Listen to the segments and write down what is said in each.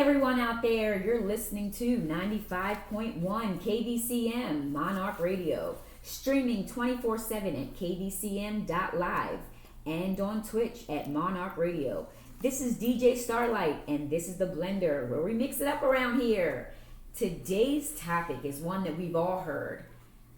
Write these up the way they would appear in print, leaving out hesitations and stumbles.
everyone out there, you're listening to 95.1 KBCM Monarch Radio, streaming 24/7 at kbcm.live and on Twitch at Monarch Radio. This is DJ Starlight, and this is The Blender, where we mix it up around here. Today's topic is one that we've all heard,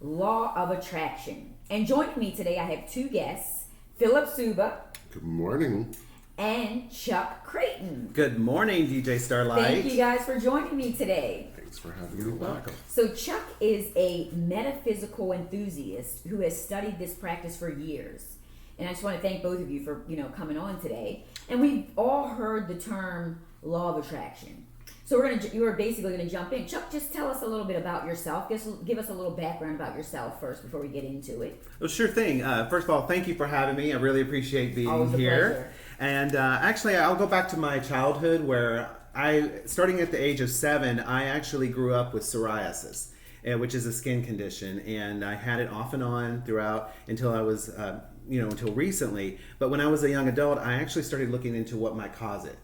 Law of Attraction. And joining me today, I have two guests, Philip Suba. Good morning. And Chuck Creighton. Good morning, DJ Starlight. Thank you guys for joining me today. Thanks for having me back. So Chuck is a metaphysical enthusiast who has studied this practice for years. And I just want to thank both of you for, coming on today. And we've all heard the term law of attraction. So you are basically going to jump in. Chuck, just tell us a little bit about yourself. Give us a little background about yourself first before we get into it. Well, sure thing. First of all, thank you for having me. I really appreciate being Always here. A pleasure. And actually, I'll go back to my childhood where starting at the age of 7, I actually grew up with psoriasis, which is a skin condition. And I had it off and on throughout until I was, until recently. But when I was a young adult, I actually started looking into what might cause it.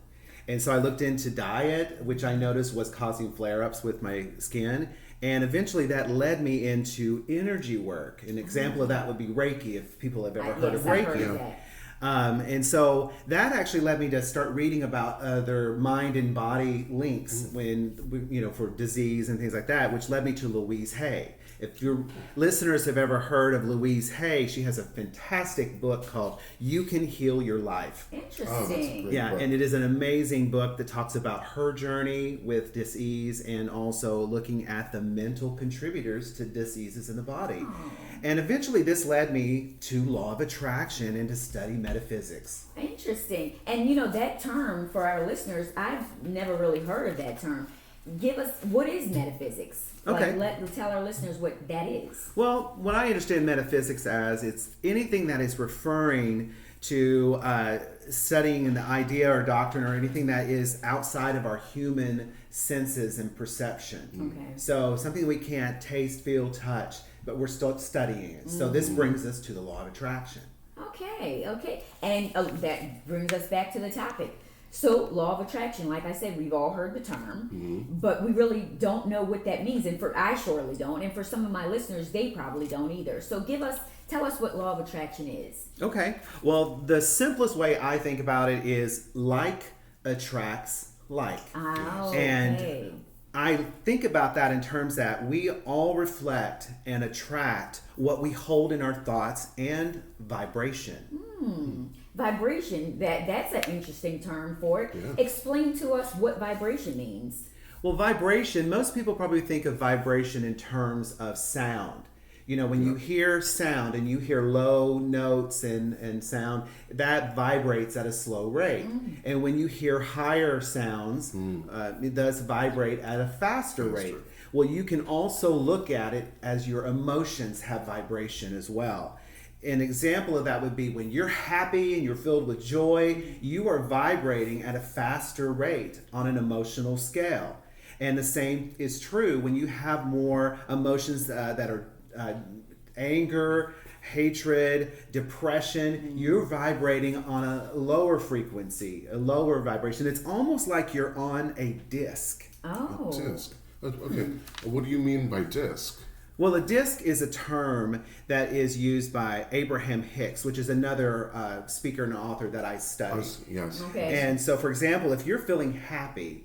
And so I looked into diet, which I noticed was causing flare-ups with my skin. And eventually that led me into energy work. An example of that would be Reiki, if people have ever heard of Reiki. I've heard of that. And so that actually led me to start reading about other mind and body links for disease and things like that, which led me to Louise Hay. If your listeners have ever heard of Louise Hay, she has a fantastic book called You Can Heal Your Life. Interesting. Book. And it is an amazing book that talks about her journey with disease and also looking at the mental contributors to diseases in the body. Oh. And eventually this led me to law of attraction and to study metaphysics. Interesting. And that term, for our listeners, I've never really heard of that term. Give us, what is metaphysics? Okay. Tell our listeners what that is. Well, what I understand metaphysics as, it's anything that is referring to studying an idea or doctrine or anything that is outside of our human senses and perception. Okay. So something we can't taste, feel, touch, but we're still studying it. So this brings us to the law of attraction. Okay. And that brings us back to the topic. So, law of attraction, like I said, we've all heard the term, but we really don't know what that means. And I surely don't. And for some of my listeners, they probably don't either. So tell us what law of attraction is. Okay. Well, the simplest way I think about it is like attracts like. Oh, and okay. I think about that in terms that we all reflect and attract what we hold in our thoughts and vibration. Vibration, that's an interesting term for it. Yeah. Explain to us what vibration means. Well, vibration, most people probably think of vibration in terms of sound. When you hear sound and you hear low notes and sound, that vibrates at a slow rate. And when you hear higher sounds, it does vibrate at a faster rate. Well, you can also look at it as your emotions have vibration as well. An example of that would be when you're happy and you're filled with joy, you are vibrating at a faster rate on an emotional scale. And the same is true when you have more emotions that are anger, hatred, depression, you're vibrating on a lower frequency, a lower vibration. It's almost like you're on a disc. Oh. A disc. Okay. What do you mean by disc? Well, a disc is a term that is used by Abraham Hicks, which is another speaker and author that I study. Yes. Okay. And so, for example, if you're feeling happy,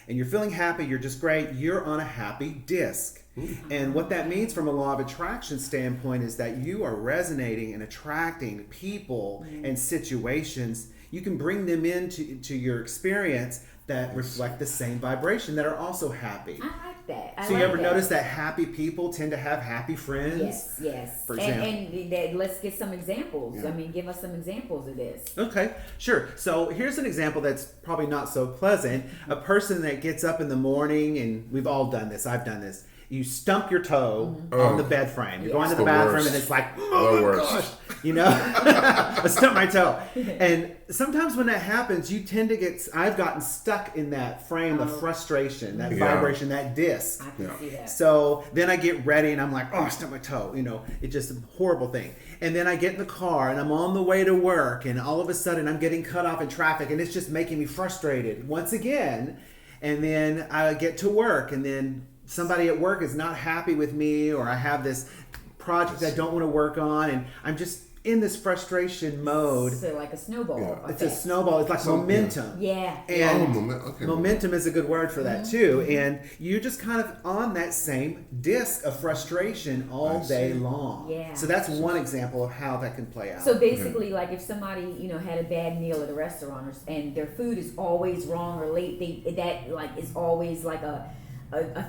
you're just great, you're on a happy disc. And what that means from a law of attraction standpoint is that you are resonating and attracting people and situations. You can bring them into your experience that reflect the same vibration that are also happy. I like that. So you ever notice that happy people tend to have happy friends? Yes. For example. And let's get some examples. Yeah. Give us some examples of this. Okay, sure. So here's an example that's probably not so pleasant. A person that gets up in the morning, and we've all done this, I've done this. You stump your toe on the bed frame. You're going to the bathroom worst. and it's like, oh my gosh, I stumped my toe. And sometimes when that happens, you tend to I've gotten stuck in that frame, the frustration, that vibration, that disc. I can see that. So then I get ready and I'm like, oh, I stumped my toe. It's just a horrible thing. And then I get in the car and I'm on the way to work and all of a sudden I'm getting cut off in traffic and it's just making me frustrated once again. and then I get to work, and then somebody at work is not happy with me, or I have this project I don't want to work on, and I'm just in this frustration mode. So like a snowball. Yeah. It's a snowball. It's like momentum. Yeah. And okay. momentum is a good word for that too. And you're just kind of on that same disc of frustration all day long. Yeah. So that's one example of how that can play out. So basically, like if somebody had a bad meal at a restaurant, and their food is always wrong or late, that like is always like a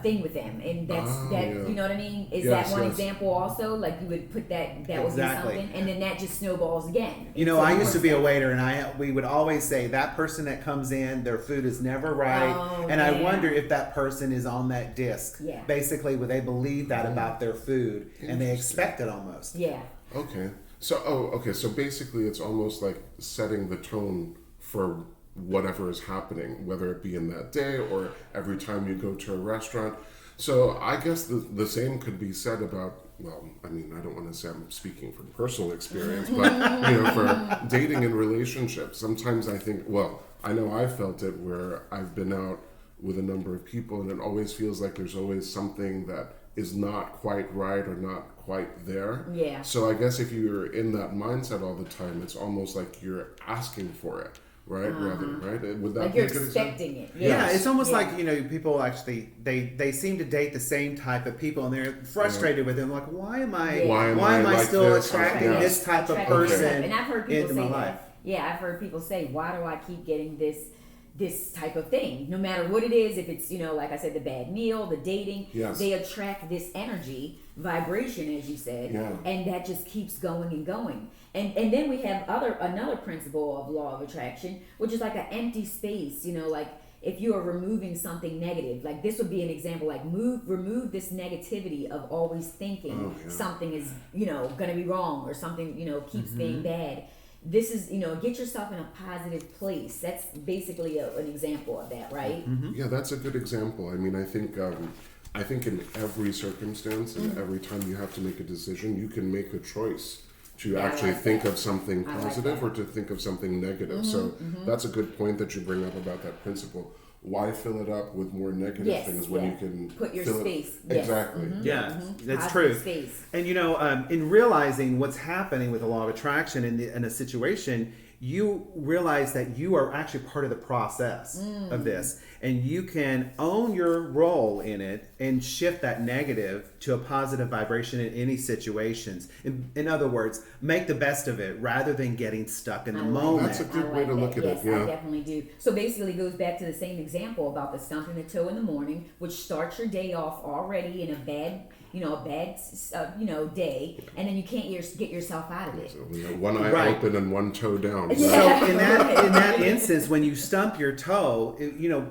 thing with them, and that's you know what I mean? Is that one example also? Like you would put that would be something, and then that just snowballs again. So I used to be a waiter, and we would always say that person that comes in, their food is never right, I wonder if that person is on that disc. Yeah. Basically, where they believe that about their food, and they expect it almost. Yeah. Okay. So So basically, it's almost like setting the tone for whatever is happening, whether it be in that day or every time you go to a restaurant. So I guess the same could be said about, well, I mean, I don't want to say I'm speaking from personal experience, but for dating and relationships, sometimes I think, well, I know I felt it where I've been out with a number of people, and it always feels like there's always something that is not quite right or not quite there. Yeah. So I guess if you're in that mindset all the time, it's almost like you're asking for it. Right, right. Would that like be you're a good expecting example? it. Yeah, it's almost like people actually they seem to date the same type of people, and they're frustrated with them. Like, why am I like still this? attracting this type of person and I've heard people into my say life? Yeah, I've heard people say, why do I keep getting this type of thing? No matter what it is, if it's like I said, the bad meal, the dating, they attract this energy, vibration, as you said, and that just keeps going and going. And then we have another principle of law of attraction, which is like an empty space. Like if you are removing something negative, like this would be an example. Like remove this negativity of always thinking something is going to be wrong, or something keeps being bad. This is get yourself in a positive place. That's basically an example of that, right? Yeah, that's a good example. I mean, I think in every circumstance and every time you have to make a decision, you can make a choice to actually think of something positive or to think of something negative. So that's a good point that you bring up about that principle. Why fill it up with more negative things when you can put your fill space? It? Exactly. Yeah, that's Positive true. Space. And in realizing what's happening with the law of attraction in a situation, you realize that you are actually part of the process of this, and you can own your role in it and shift that negative to a positive vibration in any situations. In other words, make the best of it rather than getting stuck in the moment. That's a good way to look at it. Yes, I definitely do. So basically, it goes back to the same example about the stumping the toe in the morning, which starts your day off already in a bad day, and then you can't get yourself out of it. So one eye open and one toe down. So in that instance, when you stump your toe,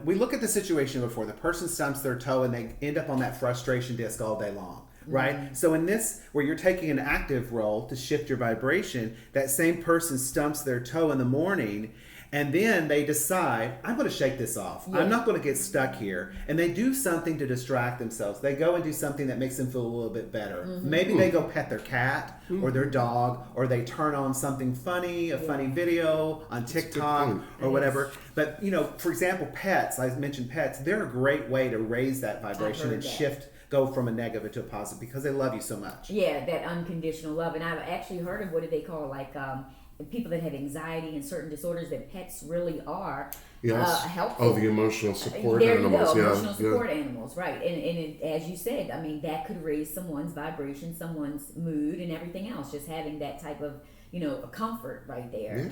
we look at the situation before. The person stumps their toe and they end up on that frustration disc all day long, right? So in this, where you're taking an active role to shift your vibration, that same person stumps their toe in the morning, and then they decide, I'm going to shake this off. I'm not going to get stuck here. And they do something to distract themselves. They go and do something that makes them feel a little bit better. Maybe they go pet their cat or their dog, or they turn on something funny, a funny video on TikTok or whatever. But, for example, pets, I mentioned pets, they're a great way to raise that vibration and go from a negative to a positive because they love you so much. Yeah, that unconditional love. And I've actually heard of what do they call people that have anxiety and certain disorders, that pets really are helpful. The emotional support there animals. You go, emotional support animals, right. And as you said, I mean, that could raise someone's vibration, someone's mood, and everything else, just having that type of a comfort right there.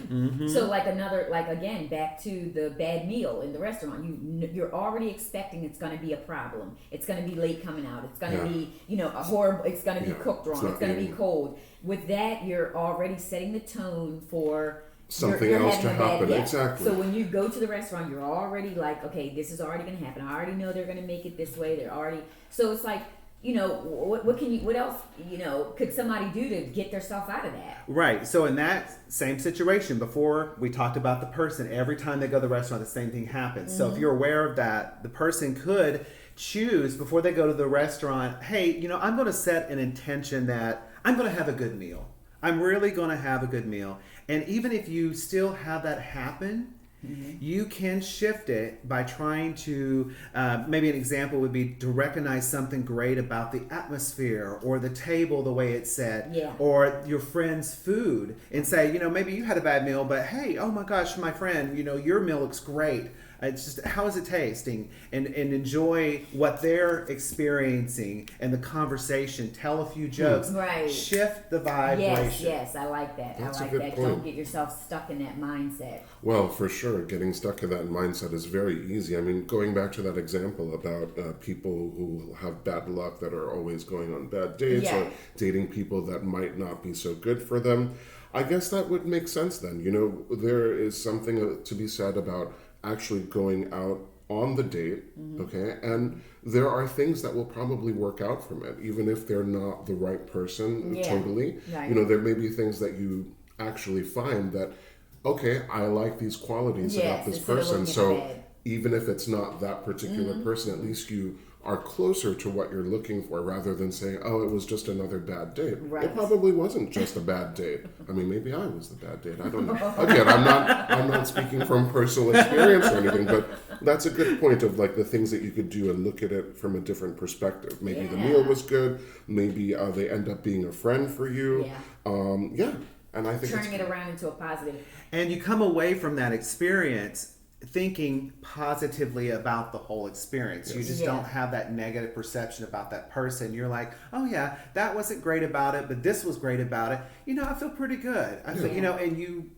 So again, back to the bad meal in the restaurant, you're already expecting it's going to be a problem. It's going to be late coming out. It's going to be a horrible. It's going to be cooked wrong. It's going to be cold. With that, you're already setting the tone for something else to happen. Exactly. So when you go to the restaurant, you're already like, okay, this is already going to happen. I already know they're going to make it this way. So it's like, what else, could somebody do to get themselves out of that? Right. So in that same situation, before we talked about the person, every time they go to the restaurant, the same thing happens. So if you're aware of that, the person could choose before they go to the restaurant, hey, I'm going to set an intention that I'm going to have a good meal. I'm really going to have a good meal. And even if you still have that happen, You can shift it by trying to, maybe an example would be to recognize something great about the atmosphere or the table, the way it's set, or your friend's food, and say, maybe you had a bad meal, but hey, oh my gosh, my friend, your meal looks great. It's just, how is it tasting? And enjoy what they're experiencing and the conversation. Tell a few jokes. Right. Shift the vibration. Yes, I like that. That's I a like good that. point. Don't get yourself stuck in that mindset. Well, for sure, getting stuck in that mindset is very easy. I mean, going back to that example about people who have bad luck that are always going on bad dates or dating people that might not be so good for them, I guess that would make sense then. There is something to be said about actually going out on the date, okay? And there are things that will probably work out from it, even if they're not the right person totally. Right. There may be things that you actually find that, okay, I like these qualities about this person, so even if it's not that particular person, at least you are closer to what you're looking for, rather than saying, oh, it was just another bad date. Right. It probably wasn't just a bad date. I mean, maybe I was the bad date. I don't know. Again, I'm not speaking from personal experience or anything, but that's a good point of like the things that you could do and look at it from a different perspective. Maybe the meal was good. Maybe they end up being a friend for you. And I think turning it around into a positive. And you come away from that experience thinking positively about the whole experience. You just don't have that negative perception about that person. You're like, oh yeah, that wasn't great about it, but this was great about it. I feel pretty good. I feel,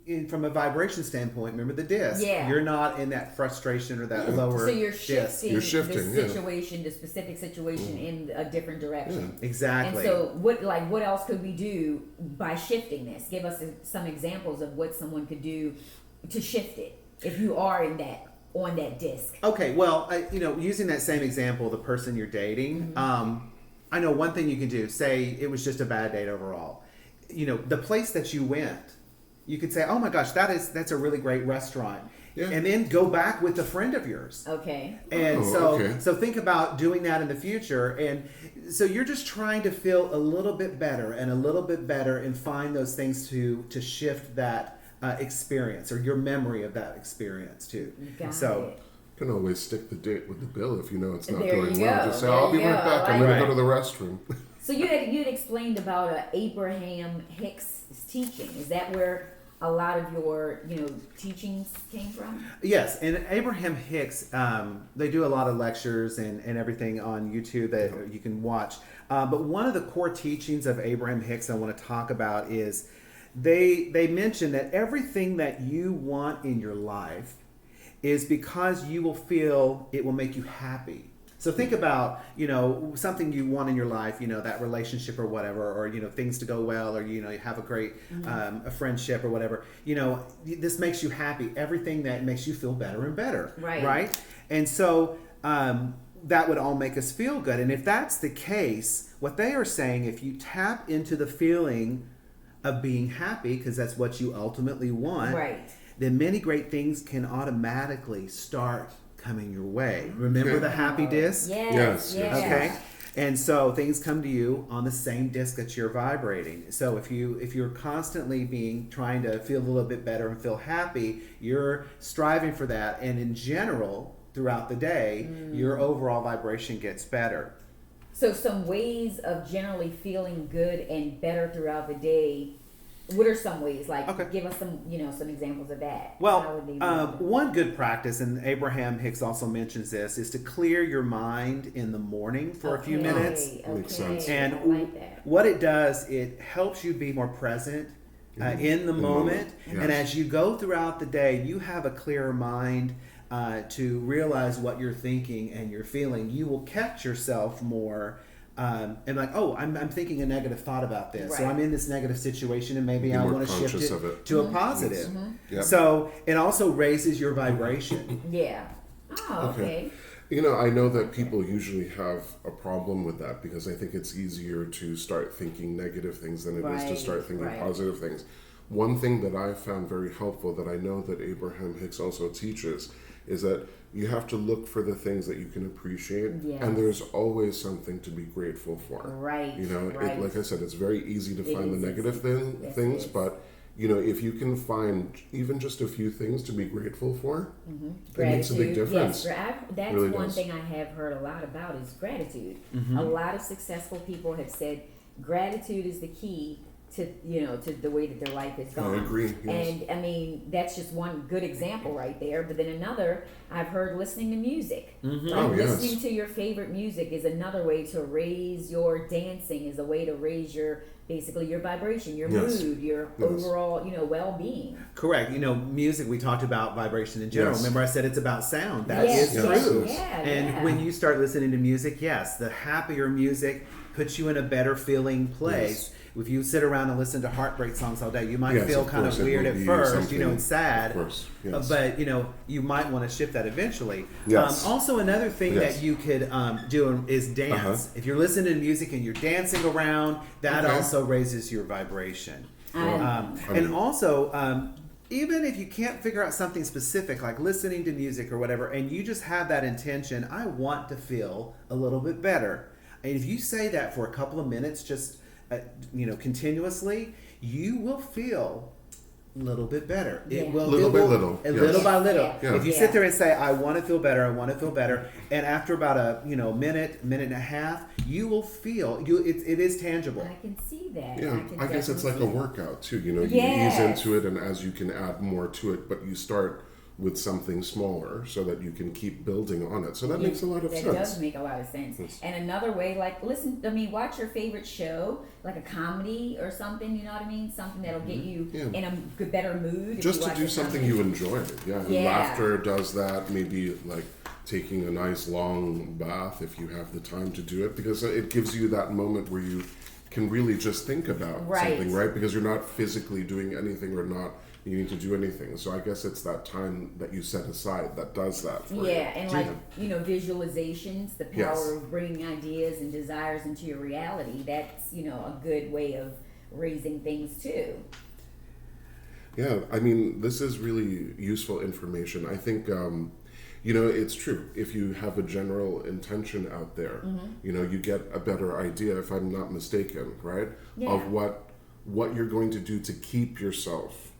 and from a vibration standpoint, remember the disc. You're not in that frustration or that lower. So you're disc. shifting the situation, the specific situation in a different direction. Exactly. And so what else could we do by shifting this? Give us some examples of what someone could do to shift it. If you are on that disc. Okay, well, using that same example, the person you're dating, I know one thing you can do. Say it was just a bad date overall. The place that you went, you could say, "Oh my gosh, that's a really great restaurant," and then go back with a friend of yours. Okay. And so think about doing that in the future, and so you're just trying to feel a little bit better and find those things to shift that experience or your memory of that experience too. You can always stick the date with the bill if it's not There going you well. go. Just say, I'll be right back. I'm going to go to the restroom. So you had explained about Abraham Hicks' teaching. Is that where a lot of your teachings came from? Yes, and Abraham Hicks, they do a lot of lectures and everything on YouTube that you can watch. But one of the core teachings of Abraham Hicks I want to talk about is they mention that everything that you want in your life is because you will feel it will make you happy. So think about, something you want in your life, that relationship or whatever, or, things to go well, or, you have a great a friendship or whatever. This makes you happy. Everything that makes you feel better and better. Right? And so that would all make us feel good. And if that's the case, what they are saying, if you tap into the feeling of being happy, because that's what you ultimately want, then many great things can automatically start coming your way. Remember the happy disc? Yes. Okay. And so things come to you on the same disc that you're vibrating. So if you're constantly trying to feel a little bit better and feel happy, you're striving for that. And in general, throughout the day, your overall vibration gets better. So some ways of generally feeling good and better throughout the day. What are some ways? Give us some, some examples of that. Well, one good practice, and Abraham Hicks also mentions this, is to clear your mind in the morning for a few minutes. Makes sense. And what it does, it helps you be more present in the moment. Yes. And as you go throughout the day, you have a clearer mind to realize what you're thinking and you're feeling. You will catch yourself more and I'm thinking a negative thought about this, or I'm in this negative situation, and maybe I want to shift it to a positive. So it also raises your vibration. Okay. I know that people usually have a problem with that, because I think it's easier to start thinking negative things than it is to start thinking positive things. One thing that I found very helpful, that I know that Abraham Hicks also teaches, is that you have to look for the things that you can appreciate, and there's always something to be grateful for. Right. Like I said, it's very easy to find the negative things, but if you can find even just a few things to be grateful for, it makes a big Gratitude, difference. yes. That's Really one does. thing I have heard a lot about is gratitude. A lot of successful people have said gratitude is the key to the way that their life is gone. I agree, yes. And I mean, that's just one good example right there. But then another, I've heard listening to music. Oh, yes. Listening to your favorite music is another way to raise your dancing, is a way to raise your vibration, your Yes. mood, your Yes. overall, well-being. Correct. Music, we talked about vibration in general. Yes. Remember I said it's about sound. That Yes, is yes, true. yes. Yeah, And yeah. when you start listening to music, yes, the happier music puts you in a better feeling place. Yes. If you sit around and listen to heartbreak songs all day, you might Yes, feel of kind course, of it weird will at be first, something- and sad. Of course, yes. But you might want to shift that eventually. Yes. Also, another thing Yes. that you could do is dance. Uh-huh. If you're listening to music and you're dancing around, that Okay. also raises your vibration. I And mean- also, even if you can't figure out something specific, like listening to music or whatever, and you just have that intention, I want to feel a little bit better. And if you say that for a couple of minutes, just continuously, you will feel a little bit better. Yeah. It will Little by it will- little, and yes. little by little. Yeah. If you Yeah. sit there and say, "I want to feel better," and after about a minute and a half, you will feel it is tangible. I can see that. Yeah, can I guess it's like a definitely see workout too. You Yes. ease into it, and as you can add more to it, but you start with something smaller so that you can keep building on it. So that makes a lot of that sense. does make a lot of sense. Yes. And another way, like watch your favorite show, like a comedy or something. You know what I mean? Something that'll get you Yeah. in a good, better mood. if Just you to watch do a something comedy. you enjoy. Yeah, and Yeah. laughter does that. Maybe like taking a nice long bath if you have the time to do it, because it gives you that moment where you can really just think about Right. something, right? Because you're not physically doing anything or not needing to do anything. So I guess it's that time that you set aside that does that for you. Yeah, and visualizations, the power Yes. of bringing ideas and desires into your reality. That's a good way of raising things too. Yeah, I mean, this is really useful information. I think, it's true. If you have a general intention out there, you get a better idea, if I'm not mistaken, right? Yeah. Of what you're going to do to keep yourself,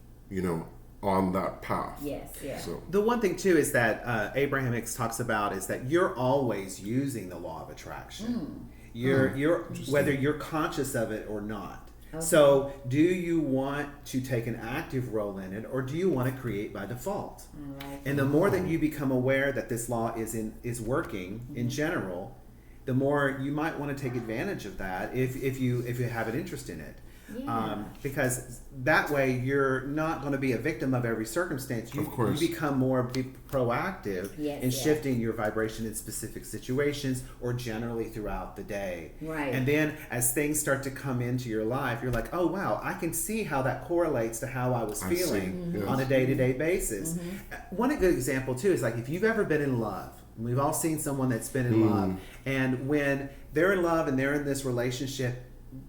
on that path. Yes, yeah. So, The one thing too is that Abraham Hicks talks about is that you're always using the law of attraction. You're Interesting. whether you're conscious of it or not. So, do you want to take an active role in it, or do you want to create by default? I like And the more that you become aware that this law is working in general, the more you might want to take advantage of that if you have an interest in it. Yeah. Because that way you're not going to be a victim of every circumstance. Of course. You become more proactive Yes, in yeah. shifting your vibration in specific situations or generally throughout the day. Right. And then as things start to come into your life, you're like, oh wow, I can see how that correlates to how I was I see. feeling Yes. on a day-to-day basis. One good example too is like if you've ever been in love. We've all seen someone that's been in love, and when they're in love and they're in this relationship,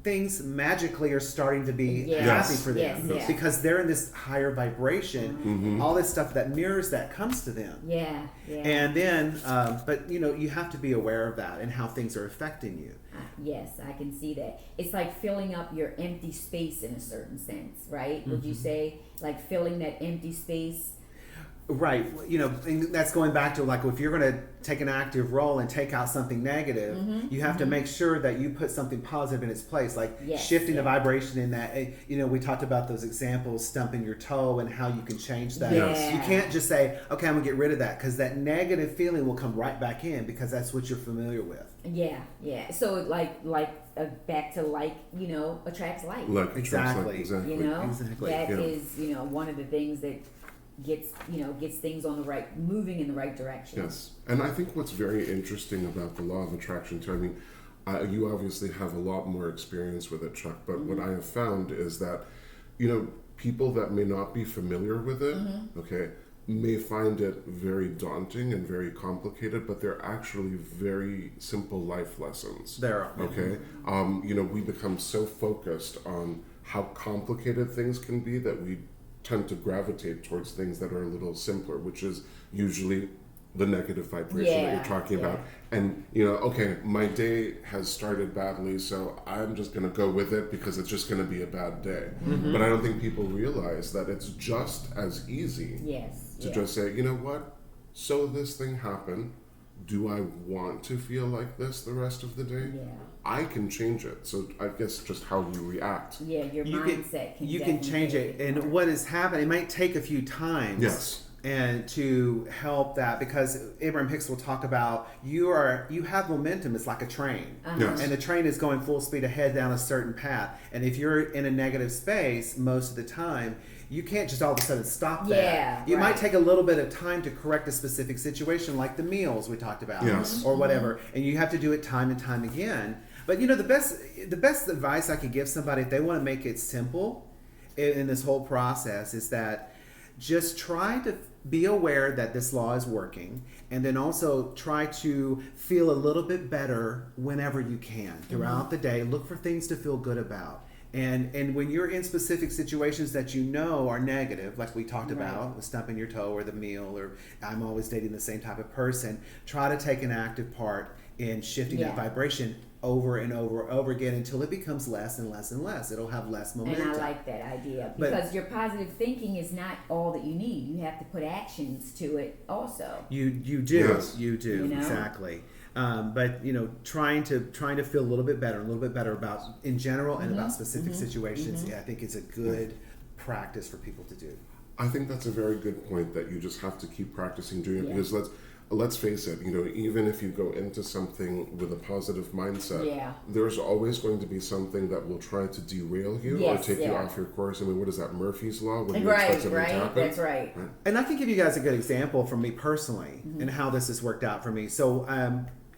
things magically are starting to be Yes. happy for them Yes, yeah. because they're in this higher vibration. All this stuff that mirrors that comes to them. Yeah, yeah. And then, but you have to be aware of that and how things are affecting you. Yes, I can see that. It's like filling up your empty space in a certain sense, right? Would you say like filling that empty space? Right. And that's going back to like if you're going to take an active role and take out something negative, you have to make sure that you put something positive in its place, like Yes, shifting the yeah. vibration in that. We talked about those examples, stumping your toe and how you can change that. Yes. You can't just say, okay, I'm going to get rid of that, because that negative feeling will come right back in because that's what you're familiar with. Yeah, yeah. So like back to attracts like. like Exactly. exactly. Exactly. That Yeah. is one of the things that gets things on moving in the right direction. Yes, and I think what's very interesting about the law of attraction too, I mean, you obviously have a lot more experience with it, Chuck, but what I have found is that, people that may not be familiar with it, okay, may find it very daunting and very complicated, but they're actually very simple life lessons. There are. Okay, we become so focused on how complicated things can be that we tend to gravitate towards things that are a little simpler, which is usually the negative vibration that you're talking about. And, okay, my day has started badly, so I'm just going to go with it because it's just going to be a bad day. But I don't think people realize that it's just as easy to just say, you know what, so this thing happened. Do I want to feel like this the rest of the day? Yeah. I can change it. So I guess just how you react. Yeah, your mindset can you can change it. And what is happening, it might take a few times. Yes. And to help that, because Abraham Hicks will talk about you have momentum. It's like a train, Yes. and the train is going full speed ahead down a certain path. And if you're in a negative space most of the time, you can't just all of a sudden stop that. Yeah, it might take a little bit of time to correct a specific situation, like the meals we talked about, Yes. or whatever. And you have to do it time and time again. But the best advice I could give somebody if they want to make it simple in this whole process is that just try to be aware that this law is working, and then also try to feel a little bit better whenever you can throughout the day. Look for things to feel good about. And when you're in specific situations that you know are negative, like we talked about, with stumping your toe or the meal, or I'm always dating the same type of person, try to take an active part in shifting that vibration over and over again until it becomes less and less and less. It'll have less momentum. And I like that idea, because your positive thinking is not all that you need. You have to put actions to it also. You do. Yes. You do. Exactly. But trying to feel a little bit better about in general and about specific situations. I think it's a good practice for people to do. I think that's a very good point, that you just have to keep practicing doing it, because let's face it, even if you go into something with a positive mindset, there's always going to be something that will try to derail you or take you off your course. I mean, what is that, Murphy's Law? When you expect something to happen? That's right. And I can give you guys a good example from me personally and how this has worked out for me. So,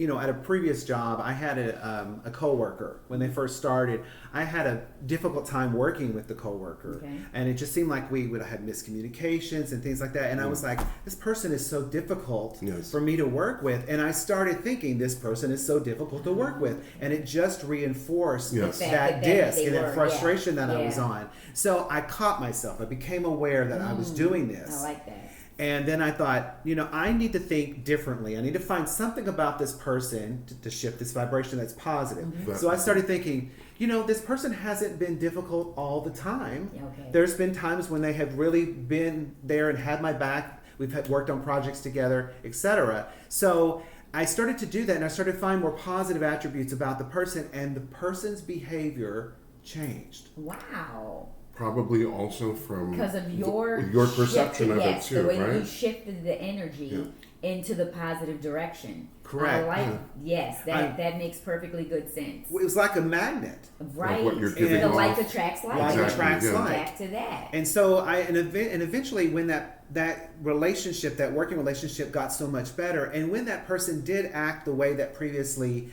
at a previous job, I had a coworker. When they first started, I had a difficult time working with the coworker, and it just seemed like we would have had miscommunications and things like that. And I was like, this person is so difficult for me to work with. And I started thinking, this person is so difficult to work with, and it just reinforced that disc and that frustration that I was on. So I caught myself. I became aware that I was doing this. I like that. And then I thought, I need to think differently. I need to find something about this person to shift this vibration that's positive. So I started thinking, this person hasn't been difficult all the time. There's been times when they have really been there and had my back. We've worked on projects together, etc. So I started to do that, and I started to find more positive attributes about the person, and the person's behavior changed. Wow. Probably also from because of your perception of it too, the way right? you shifted the energy into the positive direction. Correct. I like that makes perfectly good sense. It was like a magnet, right? Like what you're giving the off. like attracts like. Like attracts like. Back to that. And so eventually when that relationship, that working relationship, got so much better, and when that person did act the way that previously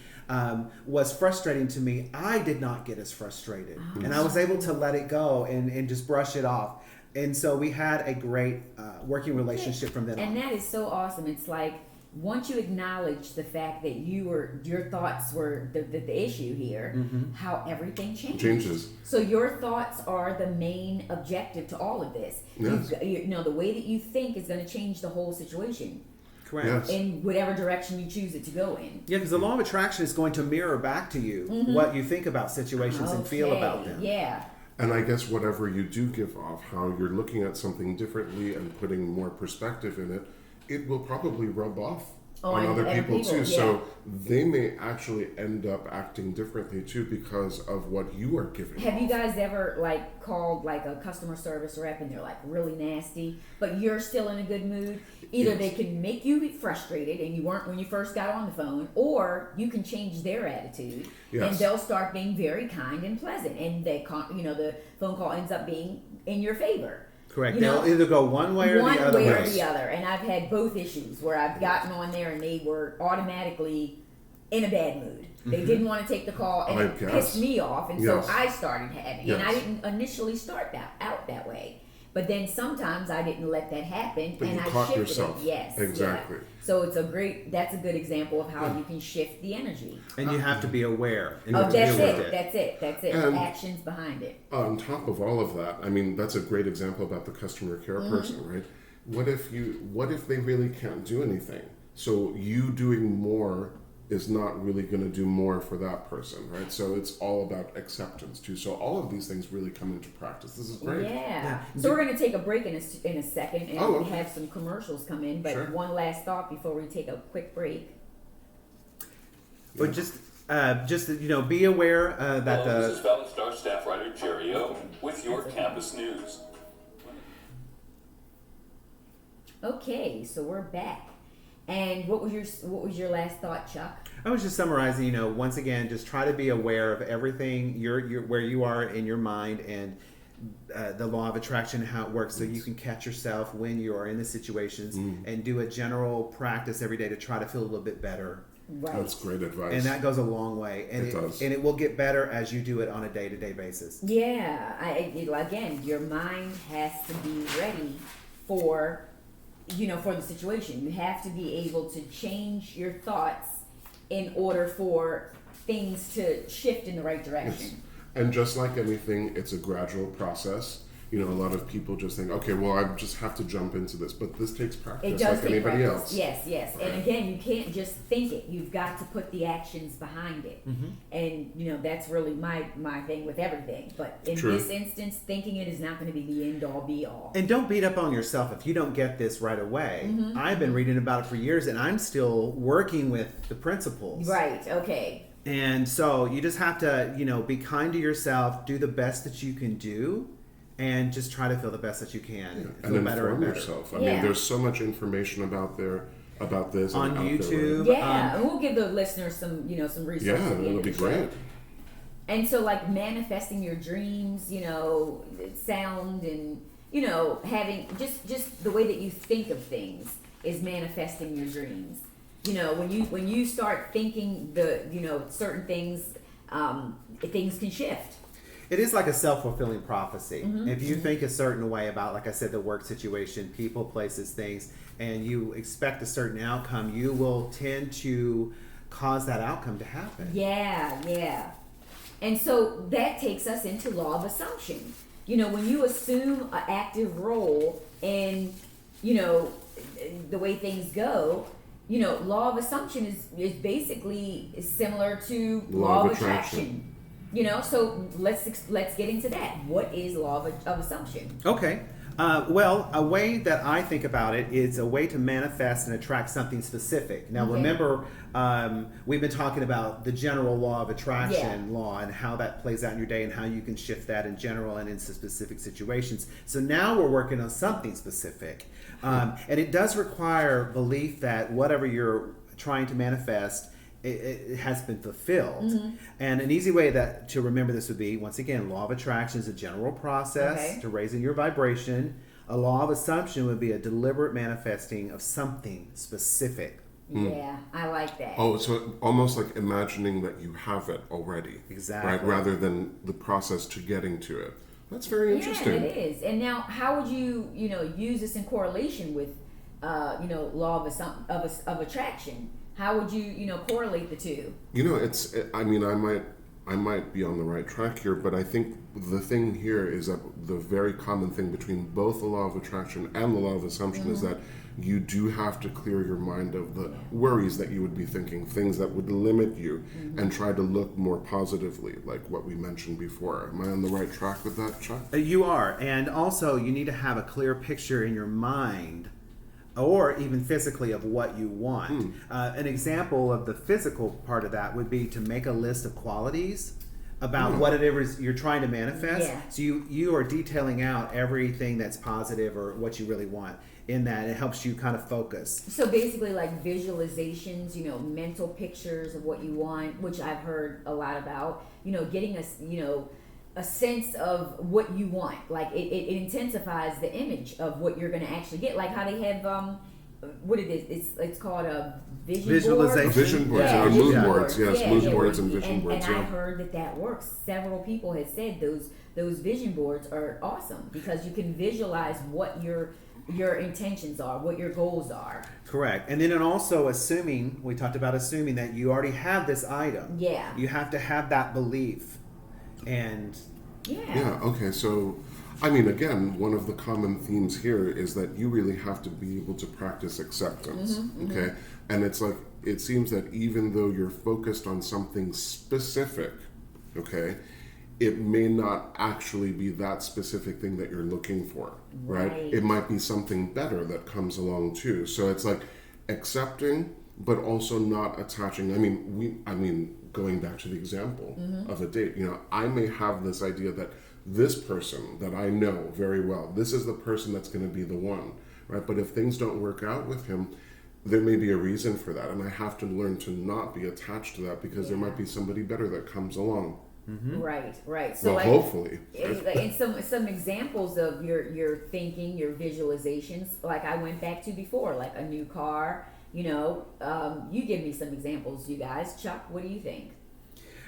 was frustrating to me, I did not get as frustrated, and I was able to let it go and just brush it off. And so we had a great working relationship from then on. And that is so awesome. It's like, once you acknowledge the fact that your thoughts were the issue here, how everything changes. So your thoughts are the main objective to all of this. Yes. The way that you think is going to change the whole situation. Correct. Yes. In whatever direction you choose it to go in. Yeah, because the law of attraction is going to mirror back to you what you think about situations and feel about them. Yeah. And I guess whatever you do give off, how you're looking at something differently and putting more perspective in it, it will probably rub off on other people too. So they may actually end up acting differently too because of what you are giving. Have you guys ever called a customer service rep and they're really nasty, but you're still in a good mood? Either they can make you be frustrated and you weren't when you first got on the phone, or you can change their attitude and they'll start being very kind and pleasant, and the phone call ends up being in your favor. Correct. They'll either go one way or the other. And I've had both issues where I've gotten on there and they were automatically in a bad mood. They didn't want to take the call, and it pissed me off, and so I started having. And I didn't initially start out that way. But then sometimes I didn't let that happen, but and you I caught shifted yourself. it. Yes, exactly. So that's a good example of how you can shift the energy. And you have to be aware. That's it. And actions behind it. On top of all of that, I mean, that's a great example about the customer care person, right? What if they really can't do anything? So you doing more is not really going to do more for that person, right? So it's all about acceptance too. So all of these things really come into practice. This is great. Yeah. So we're going to take a break in a second, and we okay. have some commercials come in. But Sure. one last thought before we take a quick break. But just be aware that Hello, this is Valley Star staff writer Jerry O with your campus news. Okay, so we're back. And what was your last thought, Chuck? I was just summarizing, once again, just try to be aware of everything where you are in your mind and the law of attraction, how it works, so you can catch yourself when you are in the situations and do a general practice every day to try to feel a little bit better. Right. That's great advice. And that goes a long way. And it does. And it will get better as you do it on a day-to-day basis. Yeah. Again, your mind has to be ready for the situation. You have to be able to change your thoughts in order for things to shift in the right direction. Yes. And just like anything, it's a gradual process. A lot of people just think, okay, well, I just have to jump into this, but this takes practice, It does like take anybody practice. else. Yes. Right. And again, you can't just think it. You've got to put the actions behind it. Mm-hmm. And that's really my thing with everything. But in True. this instance, thinking it is not going to be the end all be all. And don't beat up on yourself if you don't get this right away. Mm-hmm. I've been reading about it for years, and I'm still working with the principles. Right. Okay. And so you just have to, be kind to yourself, do the best that you can do, and just try to feel the best that you can. And Feel better inform and better. yourself. I Yeah. mean, there's so much information about this On and out YouTube. Yeah, and we'll give the listeners some resources. Yeah, at the end it'll of be the show. great. And so, like manifesting your dreams, sound and having just the way that you think of things is manifesting your dreams. When you start thinking certain things, things can shift. It is like a self-fulfilling prophecy. If you think a certain way about, like I said, the work situation, people, places, things, and you expect a certain outcome, you will tend to cause that outcome to happen. Yeah. And so that takes us into law of assumption. When you assume an active role in, the way things go, law of assumption is basically similar to law of attraction. So let's get into that. What is law of assumption? Okay. Well, a way that I think about it is a way to manifest and attract something specific. Now, Okay. remember, we've been talking about the general law of attraction law and how that plays out in your day and how you can shift that in general and into specific situations. So now we're working on something specific. And it does require belief that whatever you're trying to manifest, it has been fulfilled. And an easy way to remember this would be, once again, law of attraction is a general process to raising your vibration. A law of assumption would be a deliberate manifesting of something specific. Yeah, I like that. Oh, so almost like imagining that you have it already. Exactly. Right, rather than the process to getting to it. That's very interesting. Yeah, it is. And now, how would you use this in correlation with law of attraction? How would you correlate the two? I might be on the right track here, but I think the thing here is that the very common thing between both the law of attraction and the law of assumption is that you do have to clear your mind of the worries that you would be thinking, things that would limit you, and try to look more positively, like what we mentioned before. Am I on the right track with that, Chuck? You are. And also, you need to have a clear picture in your mind or even physically of what you want. An example of the physical part of that would be to make a list of qualities about what it is you're trying to manifest. Yeah. So you are detailing out everything that's positive or what you really want in that. It helps you kind of focus. So basically, like visualizations, mental pictures of what you want, which I've heard a lot about. Getting a sense of what you want. Like it intensifies the image of what you're going to actually get. Like how they have what it is. It's called a Visualization. board. Vision boards, Yeah, or mood vision boards, yes, mood boards and vision boards. And I heard that works. Several people have said those vision boards are awesome because you can visualize what your intentions are, what your goals are. Correct. And then also we talked about assuming that you already have this item. Yeah. You have to have that belief. And Yeah, okay, so I mean, again, one of the common themes here is that you really have to be able to practice acceptance, okay? And it's like, it seems that even though you're focused on something specific, okay, it may not actually be that specific thing that you're looking for, right? It might be something better that comes along too. So it's like accepting, but also not attaching. I mean, going back to the example of a date, I may have this idea that this person that I know very well, this is the person that's going to be the one, right? But if things don't work out with him, there may be a reason for that. And I have to learn to not be attached to that because there might be somebody better that comes along. Right. So, well, hopefully. And some examples of your thinking, your visualizations, like I went back to before, like a new car. You give me some examples, you guys. Chuck, what do you think?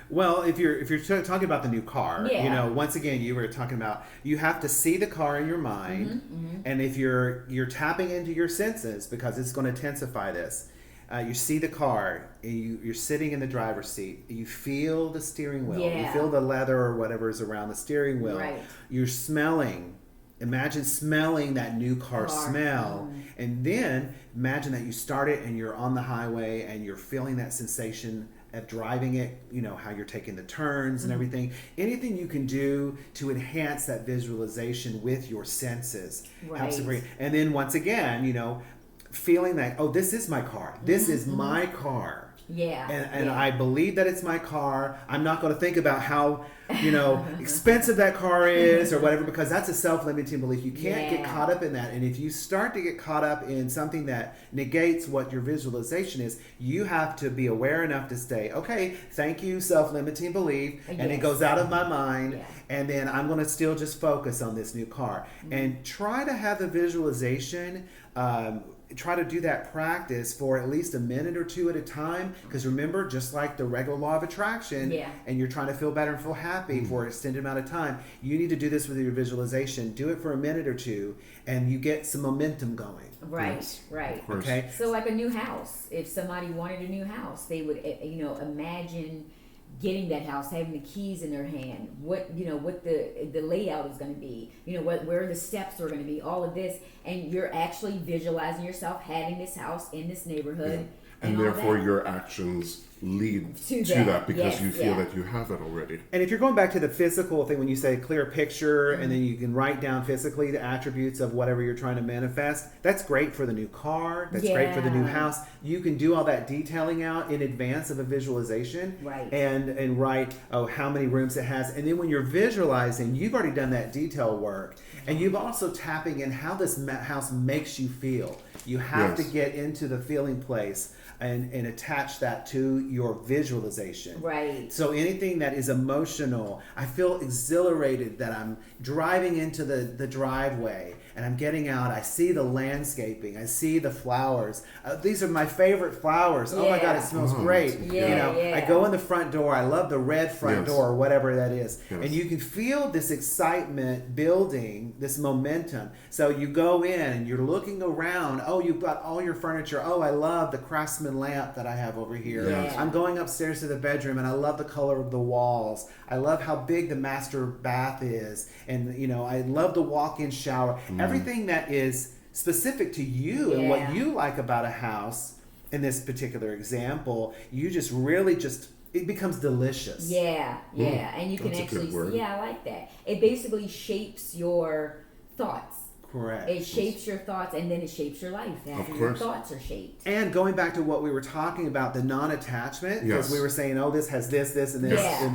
Well, if you're talking about the new car, Yeah. Once again, you were talking about you have to see the car in your mind, and if you're tapping into your senses, because it's going to intensify this. You see the car, and you're sitting in the driver's seat. You feel the steering wheel. Yeah. You feel the leather or whatever is around the steering wheel. Right. You're smelling. Imagine smelling that new car smell. And then imagine that you start it and you're on the highway and you're feeling that sensation of driving it, how you're taking the turns and everything. Anything you can do to enhance that visualization with your senses helps to bring. And then once again, feeling that, oh, this is my car. This is my car. Yeah. And I believe that it's my car. I'm not going to think about how, expensive that car is or whatever, because that's a self-limiting belief. You can't get caught up in that. And if you start to get caught up in something that negates what your visualization is, you have to be aware enough to say, okay, thank you, self-limiting belief. And it goes out of my mind. Yeah. And then I'm going to still just focus on this new car. And try to have the visualization, try to do that practice for at least a minute or two at a time, because remember, just like the regular law of attraction, and you're trying to feel better and feel happy for an extended amount of time, you need to do this with your visualization. Do it for a minute or two and you get some momentum going. Right. Okay, So like a new house, if somebody wanted a new house, they would imagine getting that house, having the keys in their hand, what the layout is going to be, where the steps are going to be, all of this, and you're actually visualizing yourself having this house in this neighborhood, and therefore your actions lead to that because you feel that you have it already. And if you're going back to the physical thing, when you say clear picture and then you can write down physically the attributes of whatever you're trying to manifest, that's great for the new car, that's great for the new house. You can do all that detailing out in advance of a visualization, and write how many rooms it has. And then when you're visualizing, you've already done that detail work, and you've also tapping in how this house makes you feel. You have to get into the feeling place and attach that to your visualization. Right. So anything that is emotional, I feel exhilarated that I'm driving into the driveway and I'm getting out. I see the landscaping. I see the flowers. These are my favorite flowers. Oh my God, it smells great. I go in the front door. I love the red front door, or whatever that is. And you can feel this excitement building, this momentum. So you go in and you're looking around. Oh, you've got all your furniture. Oh, I love the Craftsman lamp that I have over here. I'm going upstairs to the bedroom and I love the color of the walls. I love how big the master bath is. And, I love the walk-in shower. Everything that is specific to you and what you like about a house, in this particular example, you just really it becomes delicious. And you can actually see, I like that. It basically shapes your thoughts. Correct. It shapes your thoughts, and then it shapes your life. After your thoughts are shaped. And going back to what we were talking about, the non-attachment, because we were saying, this has this, and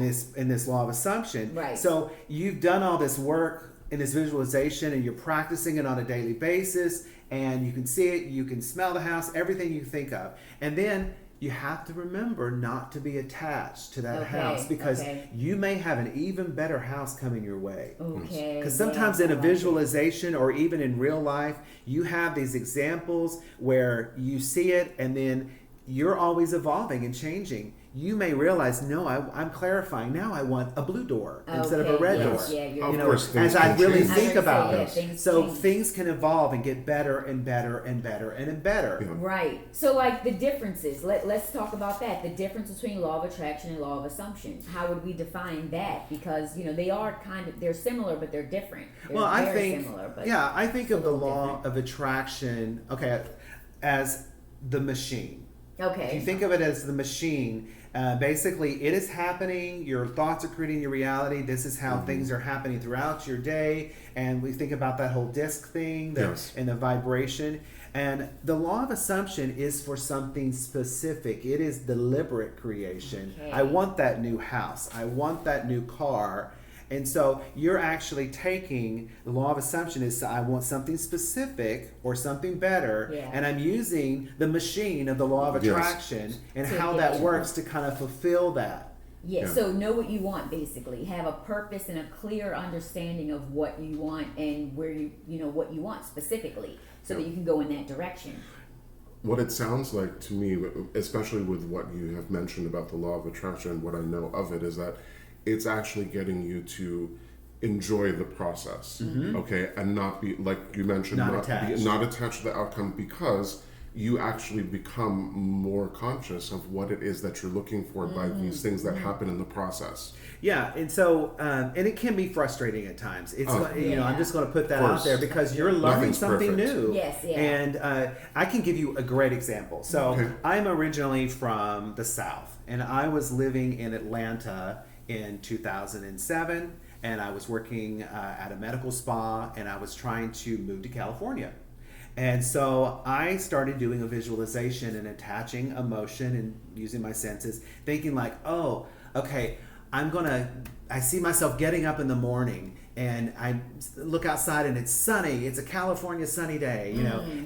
this, in this law of assumption. Right. So you've done all this work in this visualization, and you're practicing it on a daily basis, and you can see it, you can smell the house, everything you think of, and then you have to remember not to be attached to that house, because you may have an even better house coming your way. Because sometimes in a visualization or even in real life, you have these examples where you see it and then you're always evolving and changing. You may realize, no, I'm clarifying. Now I want a blue door instead of a red yes, door. yeah, you're Of You know, course, things as I can really change. think about Yeah, it. things So change. things can evolve and get better and better and better and better. Yeah. Right. So, like the differences, let's talk about that. The difference between law of attraction and law of assumption. How would we define that? Because, they are they're similar, but they're different. They're Well, I very think, similar, but I think of a the little law different. of attraction, as the machine. Okay. If you think of it as the machine, basically it is happening. Your thoughts are creating your reality. This is how things are happening throughout your day. And we think about that whole disc thing Yes. and the vibration. And the law of assumption is for something specific. It is deliberate creation. Okay. I want that new house. I want that new car. And so you're actually taking the law of assumption is I want something specific or something better, Yeah. and I'm using the machine of the law of Yes. attraction and To how get that you. works to kind of fulfill that. Yeah, Yeah. so know what you want basically. Have a purpose and a clear understanding of what you want and where what you want specifically so that you can go in that direction. What it sounds like to me, especially with what you have mentioned about the law of attraction, what I know of it is that it's actually getting you to enjoy the process, okay, and not be, like you mentioned, Not be attached. attached to the outcome, because you actually become more conscious of what it is that you're looking for by these things that happen in the process. Yeah, and so and it can be frustrating at times. It's Oh. I'm just going to put that Of out course. there because you're learning Nothing's something perfect. new. Yes, yeah. And I can give you a great example. So Okay. I'm originally from the South, and I was living in Atlanta in 2007, and I was working at a medical spa, and I was trying to move to California. And so I started doing a visualization and attaching emotion and using my senses, thinking like, oh, okay, I see myself getting up in the morning and I look outside and it's sunny. It's a California sunny day,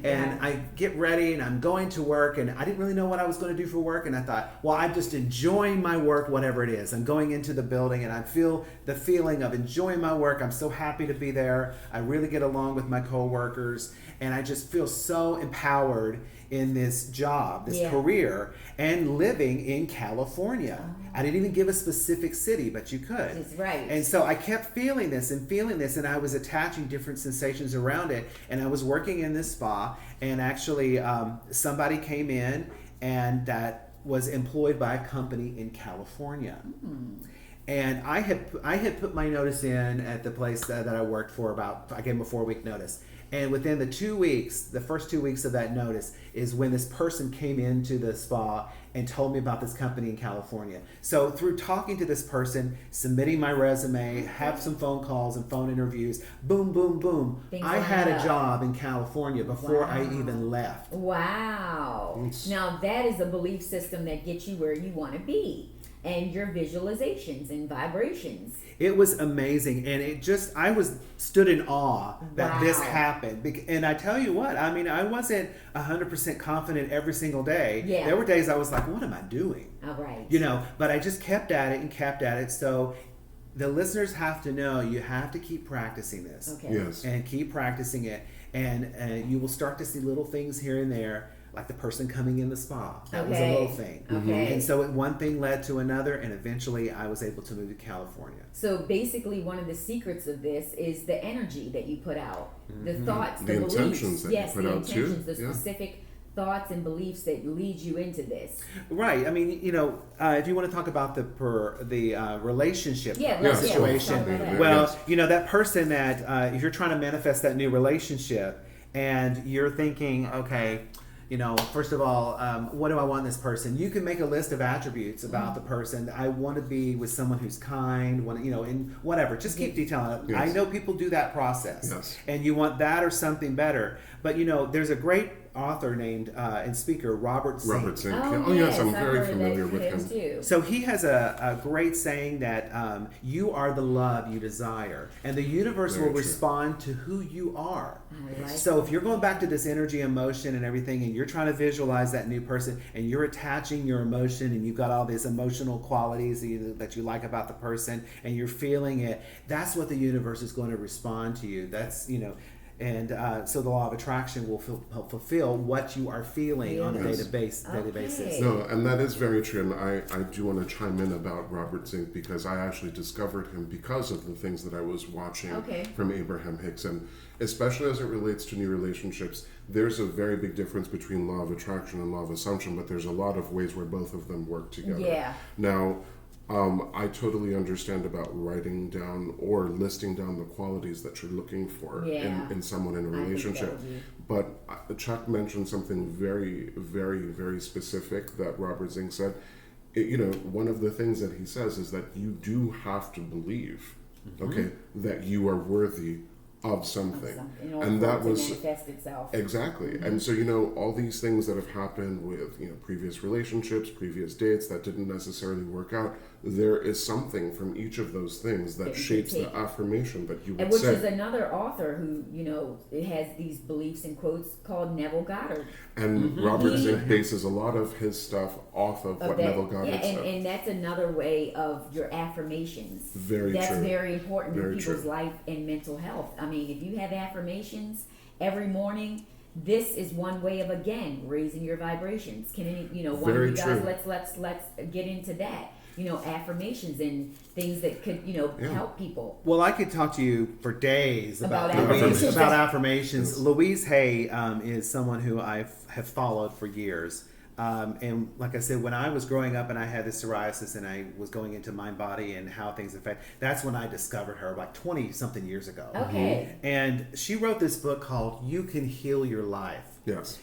and I get ready and I'm going to work, and I didn't really know what I was going to do for work. And I thought, well, I'm just enjoying my work, whatever it is. I'm going into the building and I feel the feeling of enjoying my work. I'm so happy to be there. I really get along with my coworkers, and I just feel so empowered in this job, this career, and living in California. I didn't even give a specific city, but you could. That's right. And so I kept feeling this, and I was attaching different sensations around it. And I was working in this spa, and actually somebody came in and that was employed by a company in California. And I had put my notice in at the place that I worked for. I gave them a 4-week notice. And within the first 2 weeks of that notice is when this person came into the spa and told me about this company in California. So through talking to this person, submitting my resume, have some phone calls and phone interviews, boom, boom, boom. Things I had lined a up. job in California before I Wow. even left. Wow. Now that is a belief system that gets you where you want to be, and your visualizations and vibrations. It was amazing, and I was stood in awe that this Wow. happened. And I tell you what, I mean, I wasn't 100% confident every single day. Yeah. There were days I was like, what am I doing? All right. But I just kept at it and kept at it. So the listeners have to know you have to keep practicing this. Okay. Yes. And keep practicing it, and you will start to see little things here and there, like the person coming in the spa. That was a Okay. little thing. Okay. And so one thing led to another, and eventually I was able to move to California. So basically, one of the secrets of this is the energy that you put out, the thoughts, The the beliefs, intentions that you yes, put the out too. intentions, the Yeah. specific thoughts and beliefs that lead you into this. Right. I mean, if you want to talk about the relationship Yeah, let's situation, talk about that. well, Yes. that person that if you're trying to manifest that new relationship, and you're thinking, okay, first of all, what do I want in this person? You can make a list of attributes about the person. I want to be with someone who's kind, and whatever. Just keep detailing it. Yes. I know people do that process. Yes. And you want that or something better. But, there's a great author named and speaker, Robert Zink. Robert Zink. Oh, Yes, I'm I've very heard familiar that with him. too. So he has a great saying that you are the love you desire, and the universe Very will true. respond to who you are. I like So if you're going back to this energy, emotion, and everything, and you're trying to visualize that new person, and you're attaching your emotion, and you've got all these emotional qualities that you like about the person, and you're feeling it, that's what the universe is going to respond to you. That's And so the law of attraction will help fulfill what you are feeling on a daily basis. No, and that is very true. And I do want to chime in about Robert Zink because I actually discovered him because of the things that I was watching from Abraham Hicks. And especially as it relates to new relationships, there's a very big difference between law of attraction and law of assumption, but there's a lot of ways where both of them work together. Yeah. Now, I totally understand about writing down or listing down the qualities that you're looking for in someone in a relationship. But Chuck mentioned something very, very, very specific that Robert Zink said. One of the things that he says is that you do have to believe, that you are worthy of something. And that was manifest itself. Exactly. And so all these things that have happened with previous relationships, previous dates that didn't necessarily work out, there is something from each of those things that shapes the affirmation that you would which say. is another author who has these beliefs and quotes called Neville Goddard. And Robert Zink bases a lot of his stuff off of what Neville Goddard said. And that's another way of your affirmations. That's true. very important Very in people's true. life and mental health. I mean, if you have affirmations every morning, this is one way of raising your vibrations. Can one Very of you guys true. let's get into that. Affirmations and things that could help people. Well, I could talk to you for days About affirmations. Louise Hay is someone who I have followed for years. And like I said, when I was growing up and I had this psoriasis and I was going into mind, body, and how things affect, that's when I discovered her, like 20 something years ago. Okay. And she wrote this book called You Can Heal Your Life. Yes.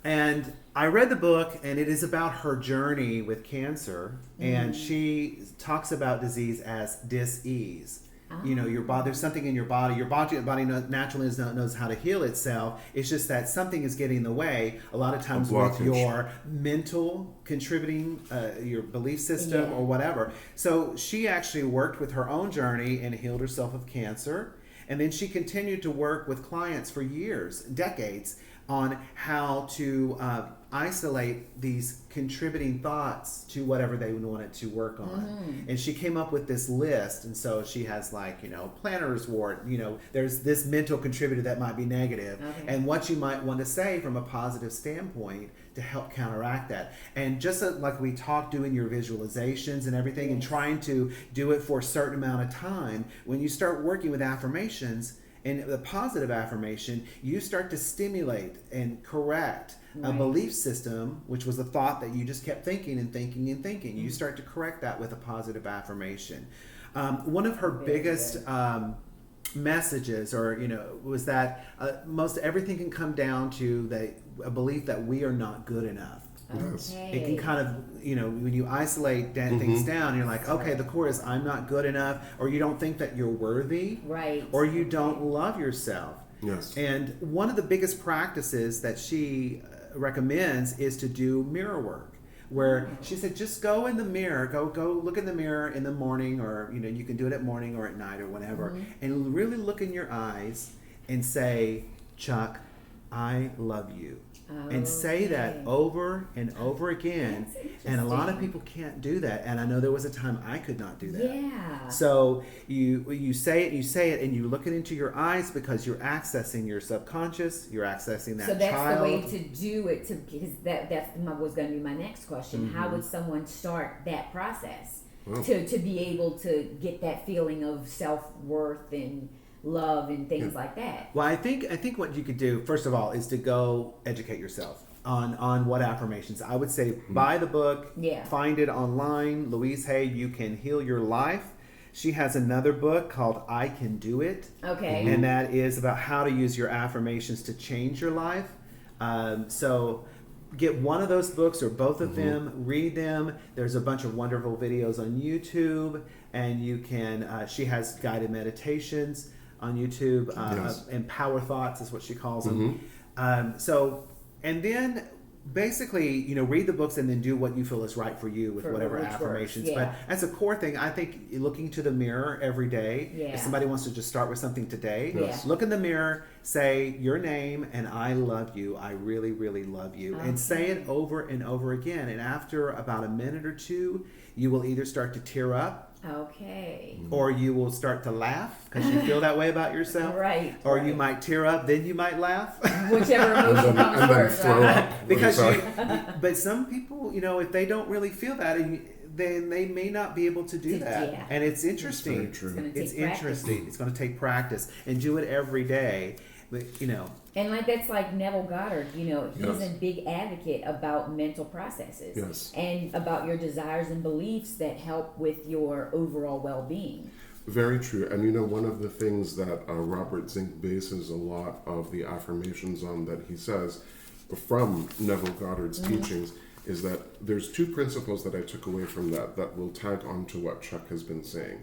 And I read the book, and it is about her journey with cancer, and she talks about disease as dis-ease. Your body, there's something in your body. Your body naturally knows how to heal itself. It's just that something is getting in the way. A lot of times with your mental contributing, your belief system or whatever. So she actually worked with her own journey and healed herself of cancer. And then she continued to work with clients for years, decades, on how to isolate these contributing thoughts to whatever they wanted to work on. And she came up with this list. And so she has planner's wart, there's this mental contributor that might be negative, and what you might want to say from a positive standpoint to help counteract that. And just like we talked, doing your visualizations and everything and trying to do it for a certain amount of time, when you start working with affirmations, and the positive affirmation, you start to stimulate and correct a belief system, which was a thought that you just kept thinking and thinking and thinking. You start to correct that with a positive affirmation. One of her biggest messages, was that most everything can come down to a belief that we are not good enough. Okay. It can kind of, when you isolate things down, you're like, okay, the core is I'm not good enough, or you don't think that you're worthy, right? Or you don't love yourself. Yes. And one of the biggest practices that she recommends is to do mirror work, where she said, just go in the mirror, go look in the mirror in the morning, or you can do it at morning or at night or whenever, and really look in your eyes and say, Chuck, I love you. And say that over and over again. And a lot of people can't do that. And I know there was a time I could not do that. Yeah. So you say it, and you look it into your eyes, because you're accessing your subconscious. You're accessing that child. So that's the way to do it. Because that was going to be my next question. How would someone start that process to be able to get that feeling of self-worth and love and things like that? Well, I think what you could do, first of all, is to go educate yourself on what affirmations. I would say buy the book, find it online. Louise Hay, You Can Heal Your Life. She has another book called I Can Do It. Okay. And that is about how to use your affirmations to change your life. So get one of those books or both of them, read them. There's a bunch of wonderful videos on YouTube, and you can, she has guided meditations on YouTube, and power thoughts is what she calls them. And then basically, read the books and then do what you feel is right for you with whatever affirmations. But as a core thing, I think looking to the mirror every day, if somebody wants to just start with something today, look in the mirror, say your name, and I love you. I really, really love you. And say it over and over again. And after about a minute or two, you will either start to tear up, Okay. Or you will start to laugh because you feel that way about yourself. Right. Or right. you might tear up, then you might laugh. Whichever emotion comes and then first, throw right? up. Because Sorry. but some people, if they don't really feel that, then they may not be able to do that. Yeah. And it's interesting. It's very true. It's gonna take It's practice. interesting. It's going to take practice and do it every day. But, And that's like Neville Goddard, he's Yes. a big advocate about mental processes Yes. and about your desires and beliefs that help with your overall well-being. Very true. And one of the things that Robert Zink bases a lot of the affirmations on that he says from Neville Goddard's teachings is that there's two principles that I took away from that will tag on to what Chuck has been saying.